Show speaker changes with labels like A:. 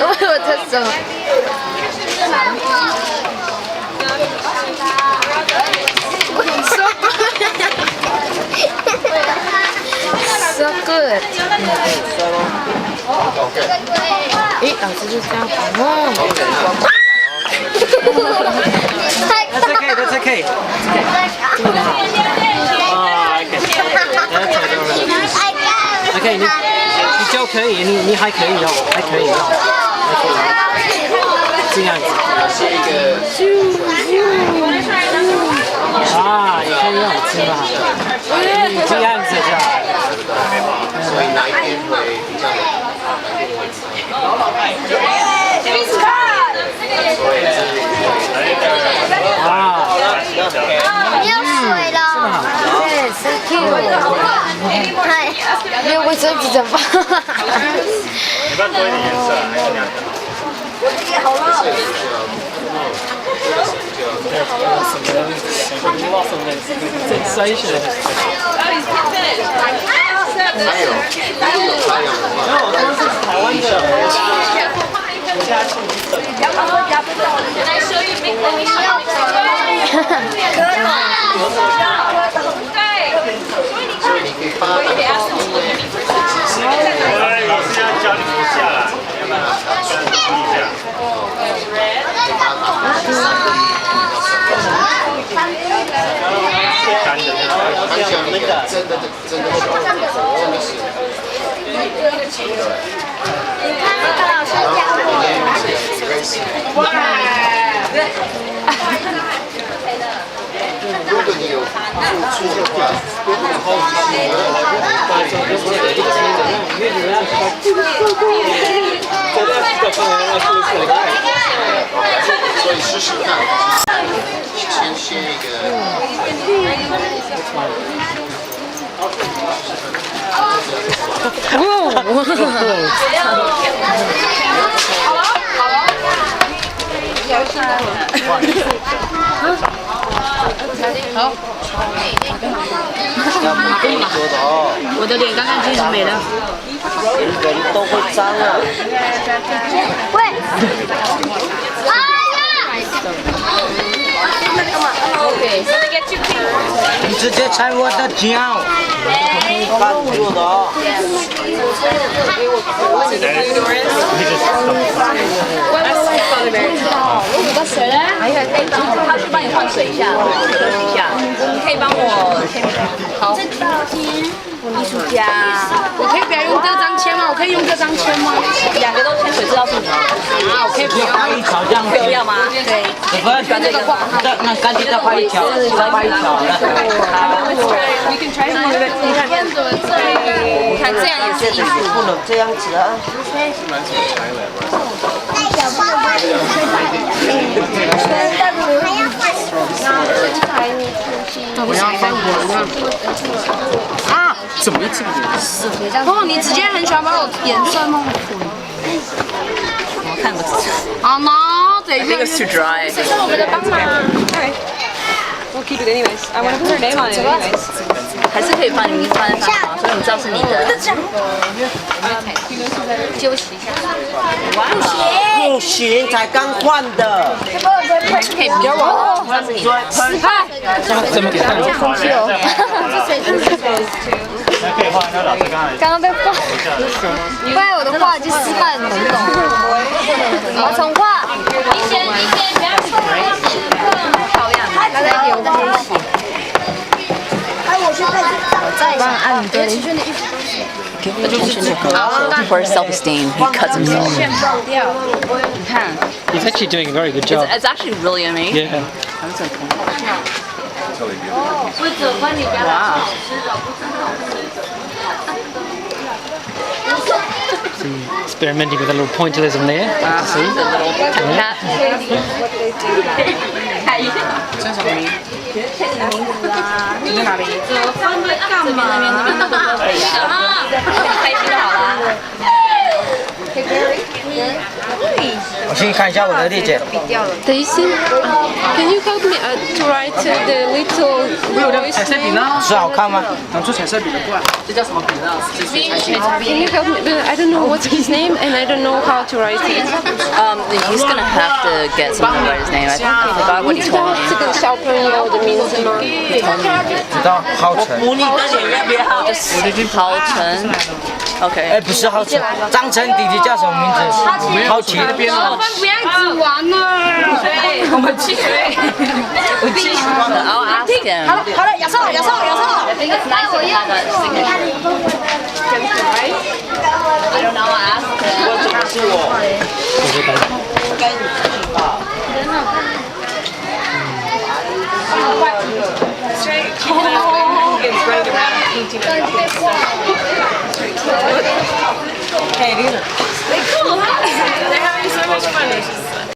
A: 我这什么？So good。诶，老师就这样讲哦。
B: That's okay. That's okay. 这么好。啊，OK。OK， 你就可以，你还可以哦，还可以哦，还可以。这样子。啊，你可以用是吧？这样子就好。所以哪一天会比较哇！
C: 有水了。
A: 对 ，so cute。嗨，没有卫生纸怎么办？
D: 你不要多一点颜色，还是两个。
B: Sensation。
E: 还有还有，
B: 没有，我说是台湾的。
E: 所以你可以发到
D: 老师要教你不下来，要不然注意一下。干的那个，
E: 很像那个真的手，真的是。
C: 你看那个老师讲的。
E: 如果你有付出的话，所以试试看，先写一个。
A: 好。我的脸干干净净没了。
B: 人都会脏啊。
C: 喂。哎呀！
B: 你直接踩我的脚。看住的哦。
A: 我比较水嘞。
F: 他去帮你换水一下，休息一下。你可以帮我签名。好。艺术家。
A: 我可以不要用这张签吗？我可以用这张签吗？
F: 两个都签水，知道是你的。
A: 啊，我可以不要。
B: 画一条这样子。
F: 要吗？对。
B: 不要选那个画，那赶紧再画一条，再画一条了。
F: 你看这样也是艺术。
B: 不能这样子啊。
A: 我要翻滚啊！怎么这个颜色？哦，你直接很喜欢把我颜色弄混。
F: 我看不清。
A: 啊 no， 等一下。
F: It's too dry.
A: 这是我们的帮忙。
G: We'll keep it anyways. I want to put her name on it anyways.
F: 还是可以把你名字放在上面，所以你知道是你的。
A: 休息一下。
B: 不行，才刚换的。
F: 还是可以不要我，知道是你的。
B: 怎么给看？
A: 空气哦。
D: 可以画，那老师
A: 刚刚被画，不然我的画就失败很懂。我重画。
C: 一先不要错了。
F: 漂亮。
A: 他在留黑线。帮我按对。
F: For self-esteem, he cuts himself. 你看
B: He's actually doing a very good job.
F: It's actually really amazing.
B: Yeah.
F: 哇。
B: Experimenting with a little pointillism there. See?
F: Cat. 这什么名？你在哪里？放在干嘛？那边都可以啊。开心就好啦。
B: 我请看一下我的链接。
G: Daisy, can you help me to write the little boys'
B: 彩色笔
G: name?
B: 呢？是好看吗？拿出彩色笔的过来。这叫什么笔呢？是水彩笔。
G: Can you help me? But I don't know what's his name and I don't know how to write it.
F: He's gonna have to get someone to write his name. I forgot what he
G: 知道
F: told me.
G: 这个小朋友的名字吗？
B: 知道浩辰。
F: 浩辰。OK。
B: 哎，不是浩辰，张晨弟弟叫什么名字？浩奇。
A: 不要一直玩了。
F: 我们去。I'll ask him.
A: 好了，亚瑟。
F: I think it's nice to have a signature. I don't know. I'll ask him.
G: 哎，They're having so much fun.